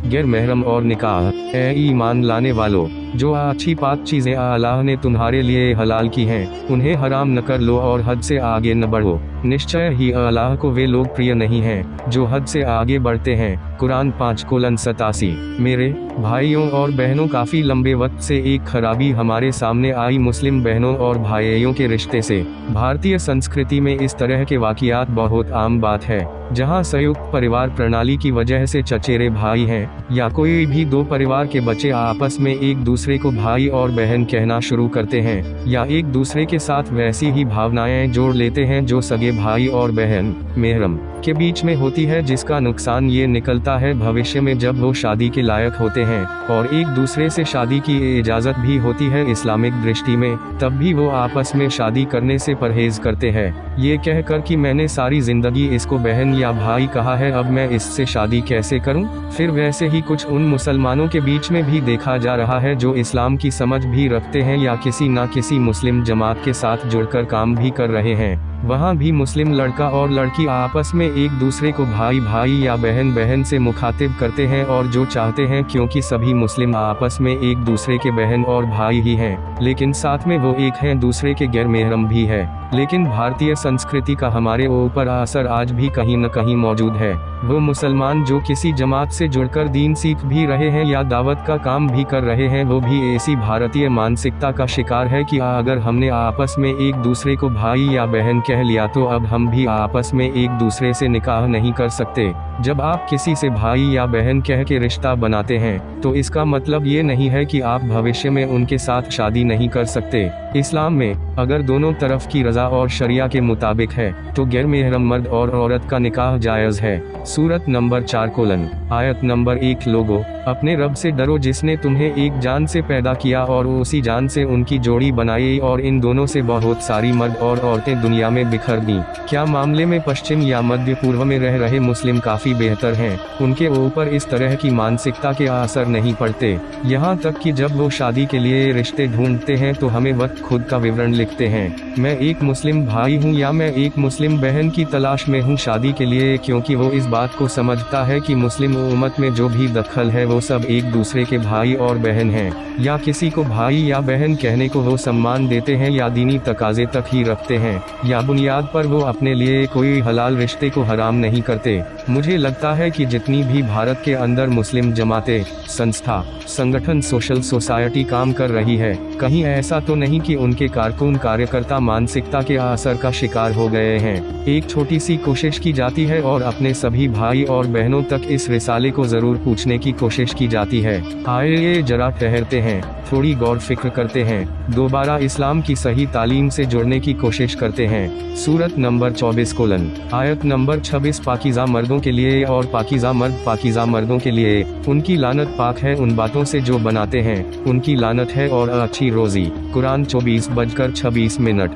गैर महरम और निकाह। ए ईमान लाने वालों, जो अच्छी पाक चीज़ें अल्लाह ने तुम्हारे लिए हलाल की हैं, उन्हें हराम न कर लो और हद से आगे न बढ़ो। निश्चय ही अल्लाह को वे लोग प्रिय नहीं हैं जो हद से आगे बढ़ते हैं। कुरान 5:87। मेरे भाइयों और बहनों, काफ़ी लंबे वक्त से एक खराबी हमारे सामने आई मुस्लिम बहनों और भाइयों के रिश्ते से। भारतीय संस्कृति में इस तरह के वाक़ियात बहुत आम बात है, जहां संयुक्त परिवार प्रणाली की वजह से चचेरे भाई हैं या कोई भी दो परिवार के बच्चे आपस में एक दूसरे को भाई और बहन कहना शुरू करते हैं, या एक दूसरे के साथ वैसी ही भावनाएं जोड़ लेते हैं जो सगे भाई और बहन महरम के बीच में होती है, जिसका नुकसान ये निकलता है भविष्य में जब वो शादी के लायक होते हैं और एक दूसरे से शादी की इजाज़त भी होती है इस्लामिक दृष्टि में, तब भी वो आपस में शादी करने से परहेज करते हैं, ये कहकर कि मैंने सारी जिंदगी इसको बहन या भाई कहा है, अब मैं इससे शादी कैसे करूं? फिर वैसे ही कुछ उन मुसलमानों के बीच में भी देखा जा रहा है जो इस्लाम की समझ भी रखते हैं या किसी न किसी मुस्लिम जमात के साथ जुड़कर काम भी कर रहे हैं। वहाँ भी मुस्लिम लड़का और लड़की आपस में एक दूसरे को भाई भाई या बहन बहन से मुखातिब करते हैं और जो चाहते हैं, क्योंकि सभी मुस्लिम आपस में एक दूसरे के बहन और भाई ही हैं, लेकिन साथ में वो एक हैं दूसरे के गैर महरम भी है। लेकिन भारतीय संस्कृति का हमारे ऊपर असर आज भी कहीं न कहीं मौजूद है। वो मुसलमान जो किसी जमात से जुड़कर दीन सीख भी रहे हैं या दावत का काम भी कर रहे हैं, वो भी ऐसी भारतीय मानसिकता का शिकार है कि अगर हमने आपस में एक दूसरे को भाई या बहन कह लिया तो अब हम भी आपस में एक दूसरे से निकाह नहीं कर सकते। जब आप किसी से भाई या बहन कह के रिश्ता बनाते हैं तो इसका मतलब ये नहीं है कि आप भविष्य में उनके साथ शादी नहीं कर सकते। इस्लाम में अगर दोनों तरफ की रज़ा और शरिया के मुताबिक है तो गैर महरम मर्द और औरत का निकाह जायज़ है। सूरत नंबर 4 आयत नंबर 1। लोगों, अपने रब से डरो जिसने तुम्हें एक जान से पैदा किया और उसी जान से उनकी जोड़ी बनाई, और इन दोनों से बहुत सारी मर्द और औरतें दुनिया में बिखर दी। क्या मामले में पश्चिम या मध्य पूर्व में रह रहे मुस्लिम काफ़ी बेहतर हैं? उनके ऊपर इस तरह की मानसिकता के असर नहीं पड़ते। यहाँ तक कि जब वो शादी के लिए रिश्ते ढूंढते हैं तो हमें वक्त खुद का विवरण लिखते हैं, मैं एक मुस्लिम भाई हूँ या मैं एक मुस्लिम बहन की तलाश में हूँ शादी के लिए, क्योंकि वो इस बात को समझता है कि मुस्लिम उम्मत में जो भी दखल है वो सब एक दूसरे के भाई और बहन हैं, या किसी को भाई या बहन कहने को वो सम्मान देते हैं या दीनी तकाजे तक ही रखते हैं, या बुनियाद पर वो अपने लिए कोई हलाल रिश्ते को हराम नहीं करते। मुझे लगता है कि जितनी भी भारत के अंदर मुस्लिम जमातें, संस्था, संगठन, सोशल सोसाइटी काम कर रही है, कहीं ऐसा तो नहीं कि उनके कारकुन कार्यकर्ता मानसिकता के असर का शिकार हो गए हैं। एक छोटी सी कोशिश की जाती है और अपने सभी भाई और बहनों तक इस रिसाले को जरूर पूछने की कोशिश की जाती है। आइए जरा ठहरते हैं, थोड़ी गौर फिक्र करते हैं, दोबारा इस्लाम की सही तालीम से जुड़ने की कोशिश करते हैं। सूरत नंबर 24 आयत नंबर 26। पाकीज़ा मर्दों के लिए और पाकीज़ा मर्द पाकीज़ा मर्दों के लिए, उनकी लानत पाक है उन बातों से जो बनाते हैं, उनकी लानत है और अच्छी रोजी। कुरान 24:26।